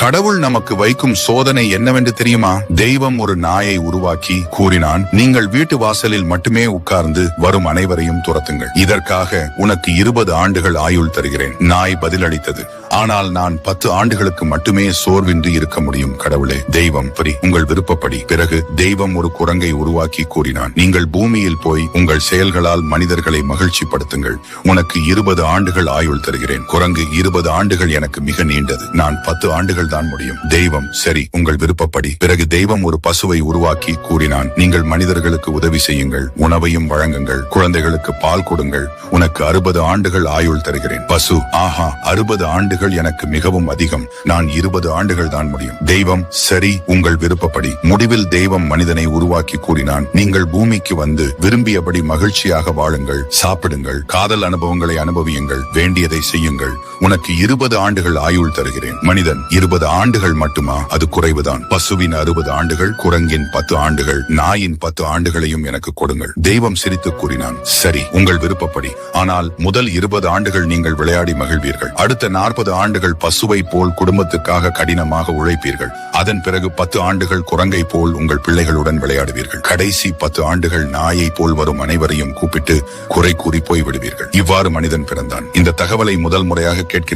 கடவுள் நமக்கு வைக்கும் சோதனை என்னவென்று தெரியுமா? தெய்வம் ஒரு நாயை உருவாக்கி கூறினான், நீங்கள் வீட்டு வாசலில் மட்டுமே உட்கார்ந்து வரும் அனைவரையும் துரத்துங்கள், இதற்காக உனக்கு 20 ஆண்டுகள் ஆயுள் தருகிறேன். நாய் பதிலளித்தது, ஆனால் நான் 10 ஆண்டுகளுக்கு மட்டுமே சோர்வின்றி இருக்க முடியும் கடவுளே. தெய்வம், பரி உங்கள் விருப்பப்படி. பிறகு தெய்வம் ஒரு குரங்கை உருவாக்கி கூறினான், நீங்கள் பூமியில் போய் உங்கள் செயல்களால் மனிதர்களை மகிழ்ச்சிப்படுத்துங்கள், உனக்கு 20 ஆண்டுகள் ஆயுள் தருகிறேன். குரங்கு, 20 ஆண்டுகள் எனக்கு மிக நீண்டது, நான் 10 ஆண்டுகள் தான் முடியும். தெய்வம், சரி உங்கள் விருப்பப்படி. பிறகு தெய்வம் ஒரு பசுவை உருவாக்கி கூறினான், நீங்கள் மனிதர்களுக்கு உதவி செய்யுங்கள், உணவையும் வழங்குங்கள், குழந்தைகளுக்கு பால் கொடுங்கள், உனக்கு 60 ஆண்டுகள் ஆயுள் தருகிறேன். பசு, ஆஹா, 60 ஆண்டுகள் எனக்கு மிகவும் அதிகம், நான் 20 ஆண்டுகள் தான் முடியும். தெய்வம், சரி உங்கள் விருப்பப்படி. முடிவில் தெய்வம் மனிதனை உருவாக்கி கூறினான், நீங்கள் பூமிக்கு வந்து விரும்பியபடி மகிழ்ச்சியாக வாழுங்கள், சாப்பிடுங்கள், காதல் அனுபவங்களை அனுபவியுங்கள், வேண்டியதை செய்யுங்கள், உனக்கு 20 ஆண்டுகள் ஆயுள் தருகிறேன். மனிதன், 20 ஆண்டுகள் மட்டுமா? அது குறைவுதான். பசுவின் 60 ஆண்டுகள், குரங்கின் 10 ஆண்டுகள், நாயின் 10 ஆண்டுகளையும் எனக்கு கொடுங்கள். தெய்வம் சிரித்து கூறினான், சரி உங்கள் விருப்பப்படி. ஆனால் முதல் 20 ஆண்டுகள் நீங்கள் விளையாடி மகிழ்வீர்கள், அடுத்த 40 ஆண்டுகள் பசுவை போல் குடும்பத்துக்காக கடினமாக உழைப்பீர்கள், அதன் பிறகு 10 ஆண்டுகள் குரங்கை போல் உங்கள் பிள்ளைகளுடன் விளையாடுவீர்கள், கடைசி 10 ஆண்டுகள் நாயை போல் வரும் அனைவரையும் கூப்பிட்டு குறை கூறி போய் விடுவீர்கள். இவ்வாறு மனிதன் பிறந்தான். இந்த தகவலை முதல் முறையாக கேட்கிறேன்.